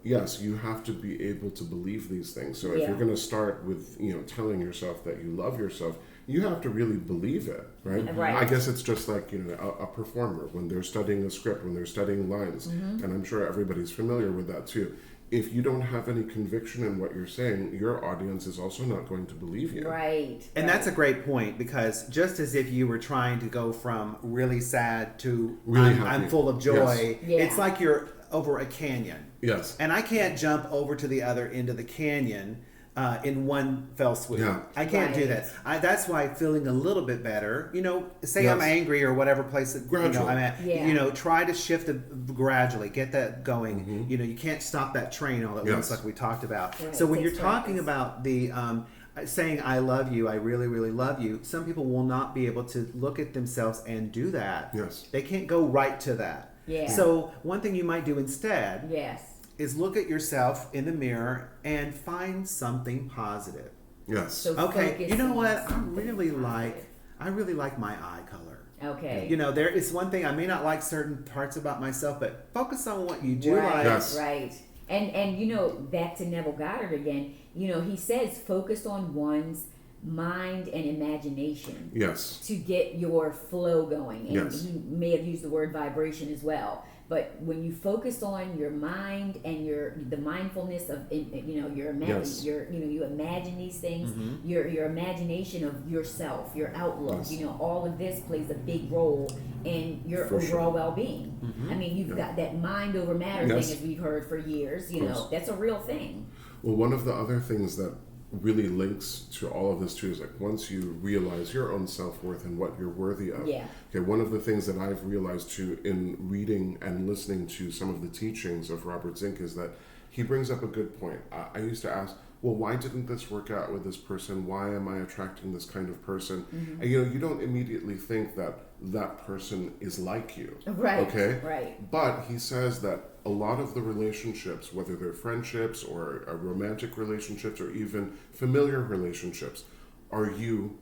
Yes, you have to be able to believe these things. So if you're going to start with, telling yourself that you love yourself, you have to really believe it, right? Right. I guess it's just like, a performer when they're studying a script, when they're studying lines, and I'm sure everybody's familiar with that too. If you don't have any conviction in what you're saying, your audience is also not going to believe you. Right. And that's a great point, because just as if you were trying to go from really sad to Really I'm happy. full of joy, Yes. Yeah. it's like you're over a canyon. Yes. And I can't jump over to the other end of the canyon in one fell swoop. Yeah. I can't do Right. that. That's why feeling a little bit better, say I'm Yes. angry or whatever place that Gradual. I'm at, Yeah. try to shift it gradually, get that going. You can't stop that train all at once Yes. like we talked about. Right. So when Takes you're talking practice. about the saying I love you, I really, really love you, some people will not be able to look at themselves and do that. Yes. They can't go right to that. Yeah. So one thing you might do instead Yes. is look at yourself in the mirror and find something positive. Yes. So Okay, focus you know on what? I something really positive. like my eye color. Okay. There is one thing I may not like certain parts about myself, but focus on what you do Right, like. Yes. right. And back to Neville Goddard again, he says focus on one's mind and imagination Yes. to get your flow going. And Yes. he may have used the word vibration as well. But when you focus on your mind and the mindfulness of Yes. you imagine these things, Mm-hmm. your imagination of yourself, your outlook, Yes. all of this plays a big role in your For sure. overall well-being. Mm-hmm. I mean, you've got that mind over matter Yes. thing, as we've heard for years. course. That's a real thing. Well, one of the other things that really links to all of this too is like once you realize your own self-worth and what you're worthy of. Yeah. Okay, one of the things that I've realized too in reading and listening to some of the teachings of Robert Zink is that he brings up a good point. I used to ask, well, why didn't this work out with this person? Why am I attracting this kind of person? Mm-hmm. And you don't immediately think that that person is like you. Right. Okay. Right. But he says that a lot of the relationships, whether they're friendships or romantic relationships or even familiar relationships, are you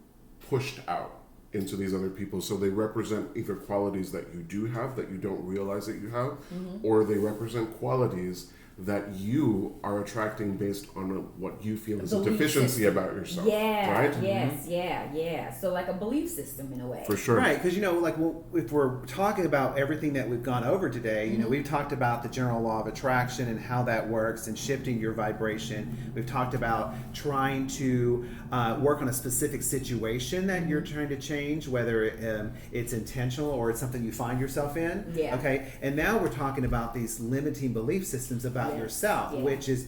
pushed out into these other people. So they represent either qualities that you do have that you don't realize that you have, or they represent qualities that you are attracting based on what you feel is a Belief deficiency system. about yourself. Yeah. Right? Yes. Yeah. So like a belief system in a way. For sure. Right, because if we're talking about everything that we've gone over today, we've talked about the general law of attraction and how that works and shifting your vibration. We've talked about trying to work on a specific situation that you're trying to change, whether it's intentional or it's something you find yourself in. Yeah. Okay, and now we're talking about these limiting belief systems about Yes. yourself, Yeah. which is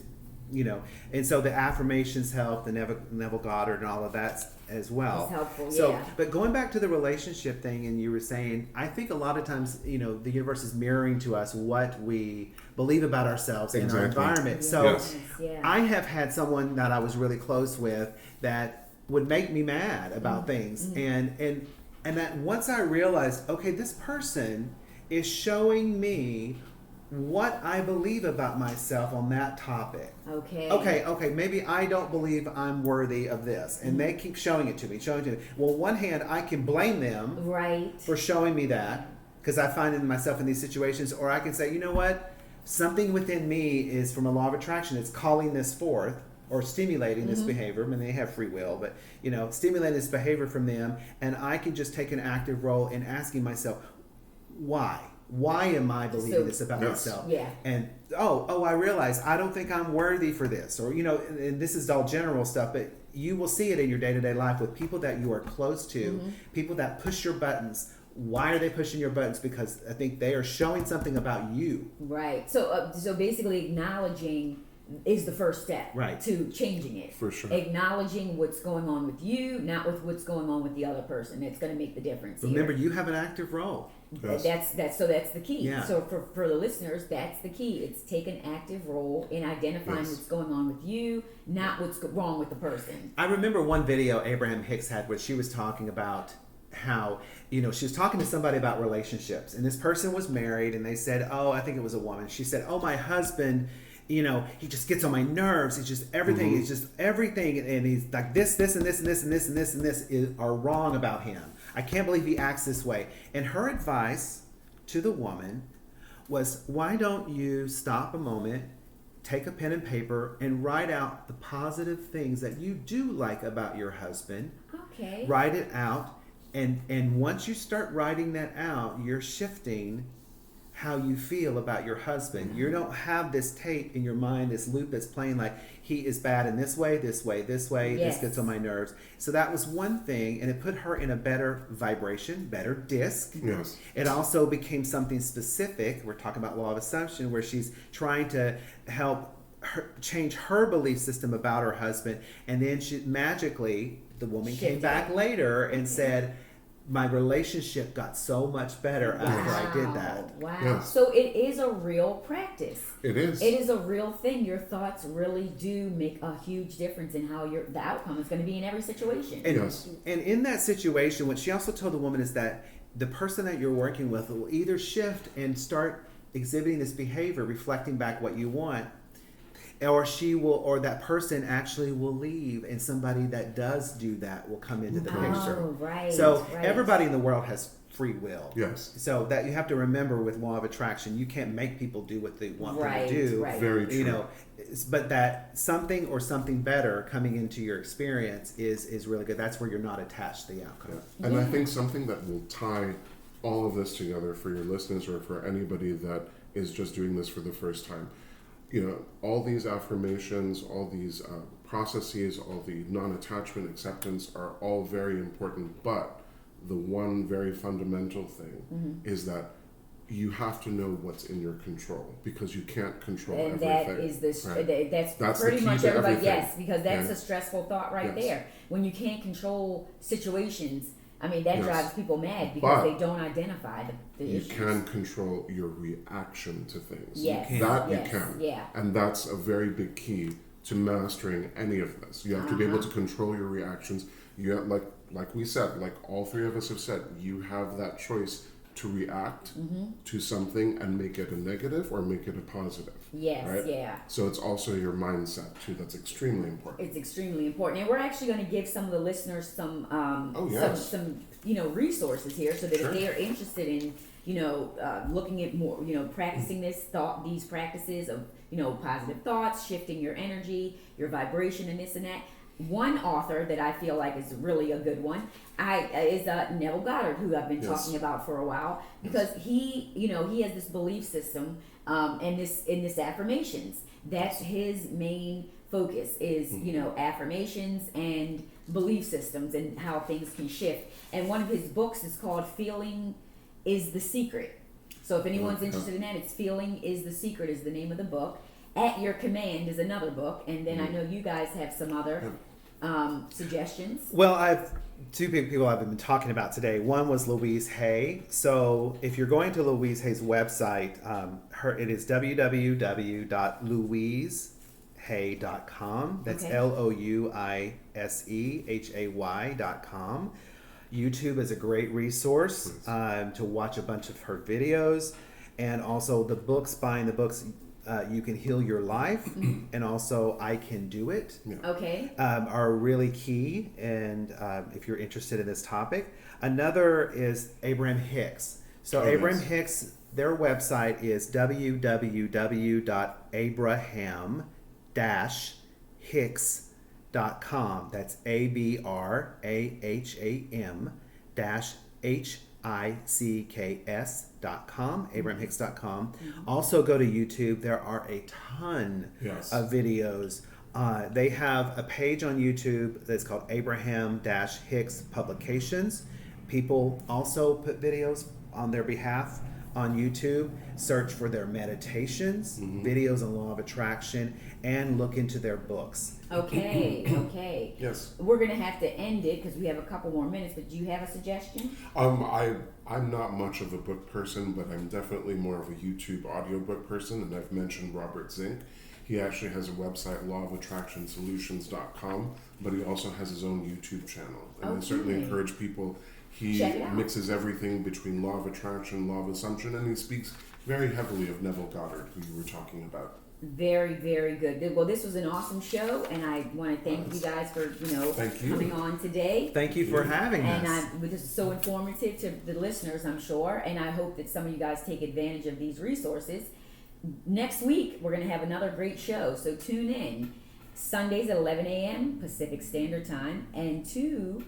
and so the affirmations help, the Neville Goddard and all of that as well. It's helpful, So, yeah. but going back to the relationship thing, and you were saying, I think a lot of times, the universe is mirroring to us what we believe about ourselves in our Exactly. environment. So, Yes. Yeah. I have had someone that I was really close with that would make me mad about things, and that once I realized, okay, this person is showing me what I believe about myself on that topic. Okay. Okay, maybe I don't believe I'm worthy of this. And they keep showing it to me. Well, on one hand, I can blame them Right. for showing me that because I find it myself in these situations. Or I can say, you know what? Something within me is from a law of attraction. It's calling this forth or stimulating this behavior. I mean, they have free will, but, stimulating this behavior from them. And I can just take an active role in asking myself, why? Why am I believing this about Yes. myself? Yeah. And I realize I don't think I'm worthy for this, or and this is all general stuff, but you will see it in your day-to-day life with people that you are close to, people that push your buttons Why are they pushing your buttons? Because I think they are showing something about you. Right. So basically, acknowledging is the first step Right. to changing it. For sure. Acknowledging what's going on with you, not with what's going on with the other person. It's going to make the difference. Remember, here. you have an active role. Yes. That's the key. Yeah. So for the listeners, that's the key. It's take an active role in identifying Yes. what's going on with you, not what's wrong with the person. I remember one video Abraham Hicks had where she was talking about how, she was talking to somebody about relationships, and this person was married, and they said, oh, I think it was a woman. She said, oh, my husband, he just gets on my nerves. It's just everything. Mm-hmm. It's just everything. And he's like this, and this, and this, and this, and this, and this are wrong about him. I can't believe he acts this way. And her advice to the woman was, why don't you stop a moment, take a pen and paper, and write out the positive things that you do like about your husband. Okay. Write it out. And once you start writing that out, you're shifting how you feel about your husband. You don't have this tape in your mind, this loop that's playing like he is bad in this way, this way, this way, Yes. this gets on my nerves. So that was one thing, and it put her in a better vibration, better disc. Yes. It also became something specific. We're talking about law of assumption, where she's trying to help her change her belief system about her husband. And then she magically, the woman came Shifted. back later and said, my relationship got so much better after I did that. Wow. Yes. So it is a real practice. It is. It is a real thing. Your thoughts really do make a huge difference in how the outcome is going to be in every situation. And, Yes. and in that situation, what she also told the woman is that the person that you're working with will either shift and start exhibiting this behavior, reflecting back what you want, or that person actually will leave, and somebody that does do that will come into the picture. Oh, right. So right. everybody in the world has free will. Yes. So that you have to remember with law of attraction, you can't make people do what they want Right, them to do. right. Very true. But that something or something better coming into your experience is really good. That's where you're not attached to the outcome. Yeah. And I think something that will tie all of this together for your listeners or for anybody that is just doing this for the first time, all these affirmations, all these processes, all the non-attachment acceptance are all very important, but the one very fundamental thing is that you have to know what's in your control, because you can't control And everything. that is right? that's That's pretty the key much to everybody. everything. Yes, because that's Yeah. a stressful thought right Yes. there. When you can't control situations, I mean that Yes. drives people mad because But they don't identify the You issues. can control your reaction to things. Yes. That Yes. you can. Yeah. And that's a very big key to mastering any of this. You have to be able to Uh-huh. control your reactions. You have, like we said, like all three of us have said, you have that choice to react to something and make it a negative or make it a positive. Yes, right? yeah. So it's also your mindset too. That's extremely important. It's extremely important, and we're actually going to give some of the listeners some yes. some resources here, so that Sure. if they are interested in looking at more practicing these practices of positive thoughts, shifting your energy, your vibration, and this and that. One author that I feel like is really a good one is Neville Goddard, who I've been Yes. talking about for a while, because he has this belief system and this affirmations. That's his main focus is affirmations and belief systems and how things can shift. And one of his books is called Feeling is the Secret. So if anyone's interested in that, it's Feeling is the Secret is the name of the book. At Your Command is another book, and then I know you guys have some other suggestions. Well, I've two people I've been talking about today. One was Louise Hay. So if you're going to Louise Hay's website, it is www.louisehay.com. That's Okay. LOUISEHAY.com. YouTube is a great resource to watch a bunch of her videos, and also the books. Buying the books. You Can Heal Your Life, and also I Can Do It, Okay. are really key. And if you're interested in this topic, another is Abraham Hicks. So Abraham Hicks, their website is www.abraham-hicks.com. That's ABRAHAM-HICKS.com, AbrahamHicks.com. Also go to YouTube. There are a ton of videos. They have a page on YouTube that's called Abraham-Hicks Publications. People also put videos on their behalf on YouTube. Search for their meditations, videos on law of attraction, and look into their books. Okay, okay. Yes. We're going to have to end it because we have a couple more minutes, but do you have a suggestion? I'm not much of a book person, but I'm definitely more of a YouTube audiobook person, and I've mentioned Robert Zink. He actually has a website, lawofattractionsolutions.com, but he also has his own YouTube channel. And I certainly encourage people. He Check it out. mixes everything between law of attraction, law of assumption, and he speaks very heavily of Neville Goddard, who you were talking about. Very, very good. Well, this was an awesome show, and I want to thank you guys for, Thank you. coming on today. Thank you for having And us. this is so informative to the listeners, I'm sure, and I hope that some of you guys take advantage of these resources. Next week, we're going to have another great show, so tune in. Sundays at 11 a.m. Pacific Standard Time and 2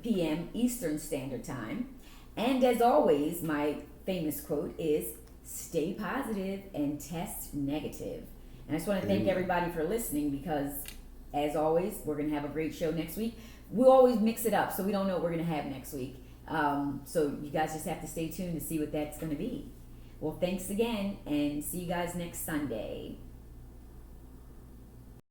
p.m. Eastern Standard Time. And as always, my famous quote is, stay positive and test negative. And I just want to thank everybody for listening because, as always, we're going to have a great show next week. We'll always mix it up, so we don't know what we're going to have next week. So you guys just have to stay tuned to see what that's going to be. Well, thanks again, and see you guys next Sunday.